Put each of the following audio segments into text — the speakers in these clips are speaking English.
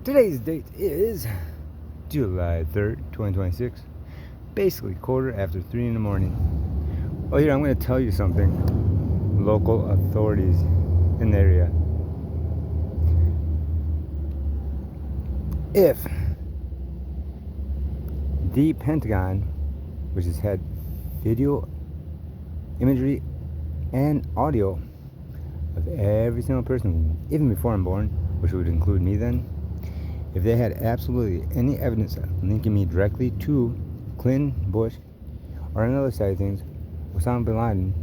Today's date is July 3rd, 2026. Basically, quarter after 3 in the morning. Oh, here, I'm going to tell you something. Local authorities in the area. If the Pentagon, which has had video, imagery, and audio of every single person, even before I'm born, which would include me then, if they had absolutely any evidence linking me directly to Clinton, Bush, or on the other side of things, Osama bin Laden,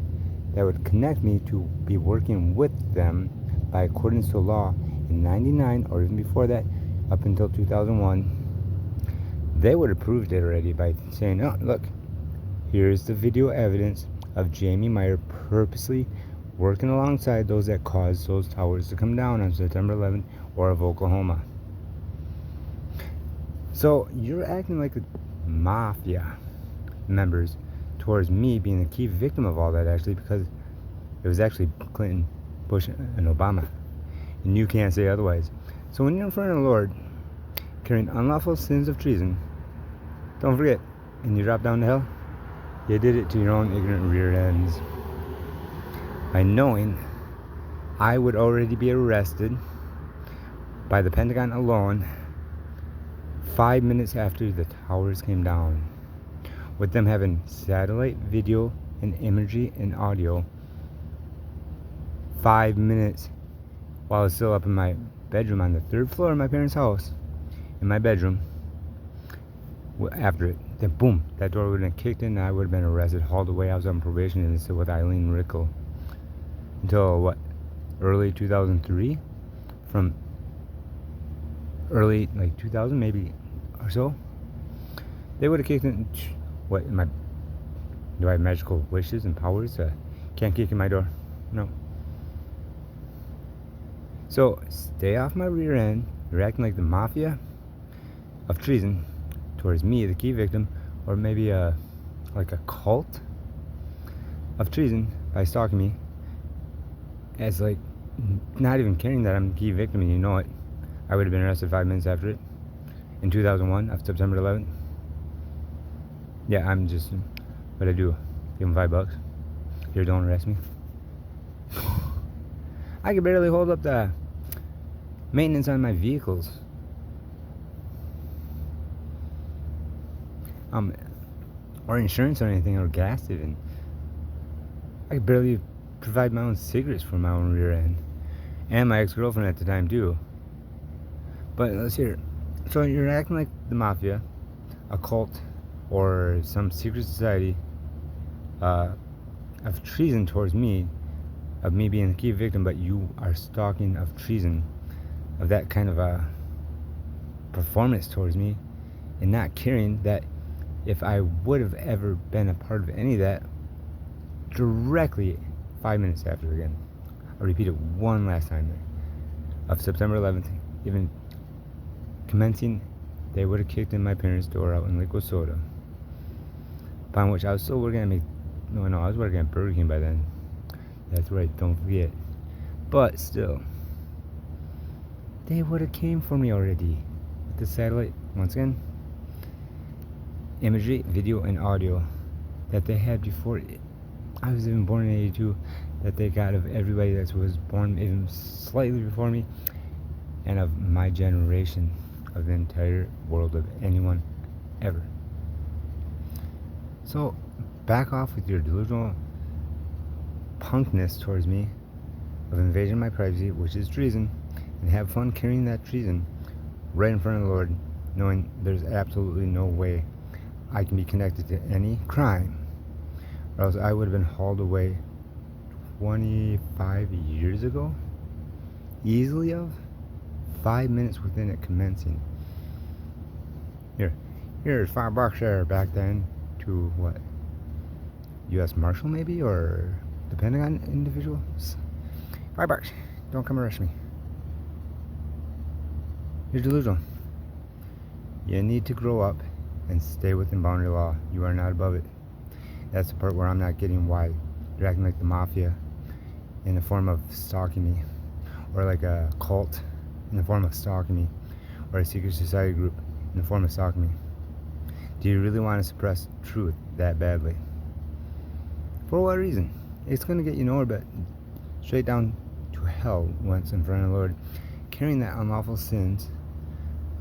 that would connect me to be working with them by accordance to law in 99 or even before that, up until 2001, they would have proved it already by saying, oh, look, here's the video evidence of Jamie Meyer purposely working alongside those that caused those towers to come down on September 11th or of Oklahoma. So you're acting like the mafia members towards me being the key victim of all that, actually, because it was actually Clinton, Bush, and Obama. And you can't say otherwise. So when you're in front of the Lord, carrying unlawful sins of treason, don't forget, and you drop down to hell, you did it to your own ignorant rear ends. By knowing I would already be arrested by the Pentagon alone 5 minutes after the towers came down, with them having satellite video and imagery and audio 5 minutes while I was still up in my bedroom on the 3rd floor of my parents' house, in my bedroom. After it, then boom, that door would have been kicked in and I would have been arrested, hauled away. I was on probation and still with Eileen Rickle until what, early 2003, from early like 2000 maybe or so. They would have kicked in. What, do I have magical wishes and powers? Can't kick in my door? No. So stay off my rear end. You're acting like the mafia of treason towards me, the key victim, or maybe like a cult of treason by stalking me, as like not even caring that I'm the key victim, and you know it. I would have been arrested 5 minutes after it in 2001 of September 11th. Yeah, I'm just what I do. Give them $5. Here, don't arrest me. I could barely hold up the maintenance on my vehicles. Or insurance or anything, or gas even. I could barely provide my own cigarettes for my own rear end. And my ex-girlfriend at the time too. But let's hear it. So you're acting like the mafia, a cult, or some secret society of treason towards me, of me being the key victim, but you are stalking of treason, of that kind of a performance towards me, and not caring that if I would have ever been a part of any of that, directly 5 minutes after, again, I'll repeat it one last time there, of September 11th, even commencing, they would have kicked in my parents' door out in Lake Wissota, upon which I was still working at I was working at Burger King by then. That's right, don't forget. But still, they would have came for me already with the satellite, once again, imagery, video, and audio that they had before I was even born in 82, that they got of everybody that was born even slightly before me, and of my generation, of the entire world, of anyone ever. So back off with your delusional punkness towards me of invasion of my privacy, which is treason, and have fun carrying that treason right in front of the Lord, knowing there's absolutely no way I can be connected to any crime, or else I would have been hauled away 25 years ago, easily, of 5 minutes within it commencing. Here's $5 there back then to what, U.S. Marshal maybe, or the Pentagon individuals. $5, don't come arrest me. You're delusional. You need to grow up and stay within boundary law. You are not above it. That's the part where I'm not getting why you're acting like the mafia in the form of stalking me, or like a cult in the form of stalking me, or a secret society group in the form of stalking me? Do you really want to suppress truth that badly? For what reason? It's going to get you nowhere but straight down to hell once in front of the Lord, carrying that unlawful sins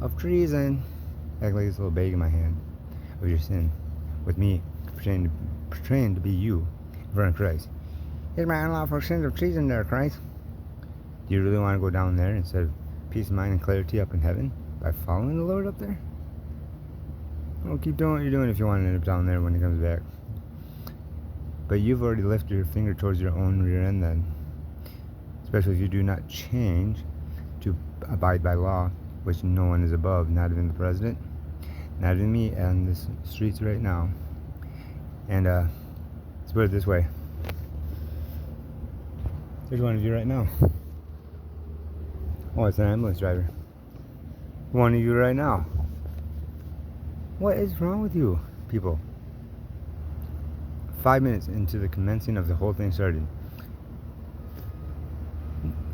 of treason. Act like it's a little bag in my hand of your sin, with me portraying to be you in front of Christ. Here's my unlawful sins of treason there, Christ. Do you really want to go down there instead of peace of mind and clarity up in heaven by following the Lord up there? Well, keep doing what you're doing if you want to end up down there when he comes back. But you've already lifted your finger towards your own rear end then. Especially if you do not change to abide by law, which no one is above, not even the president, not even me on the streets right now. And let's put it this way. There's one of you right now. Oh, it's an ambulance driver. One of you right now. What is wrong with you, people? 5 minutes into the commencing of the whole thing started.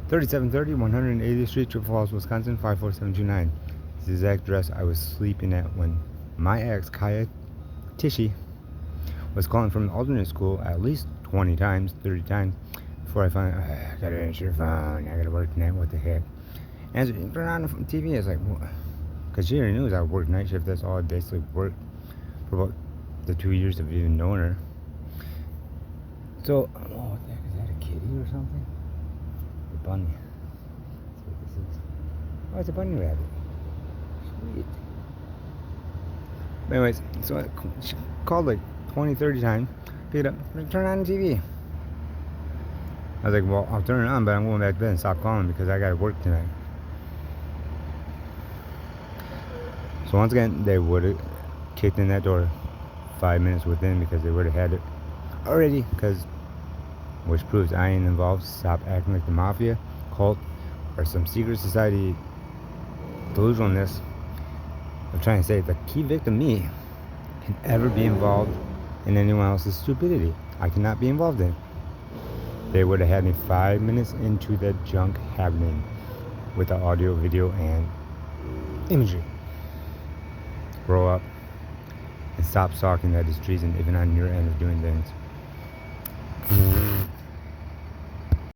3730 180th Street, Triple Falls, Wisconsin, 54729. It's the exact address I was sleeping at when my ex, Kaya Tishy, was calling from the alternate school at least 20 times, 30 times, before I finally, I gotta answer your phone, I gotta work tonight, what the heck. And turn on the TV, it's like, what? Because she already knew I would work night shift, that's all I basically worked for about the 2 years of even knowing her. So, oh, what the heck, is that a kitty or something? The bunny. That's what this is. Oh, it's a bunny rabbit. Sweet. But anyways, so she called like 20, 30 times, picked up, turn on the TV. I was like, well, I'll turn it on, but I'm going back to bed and stop calling because I gotta work tonight. So once again, they would have kicked in that door 5 minutes within because they would have had it already, which proves I ain't involved. Stop acting like the mafia, cult, or some secret society delusionalness of trying to say the key victim, me, can ever be involved in anyone else's stupidity. I cannot be involved in it. They would have had me 5 minutes into the junk happening with the audio, video, and imagery. Grow up and stop stalking. That is treason, even on your end of doing things.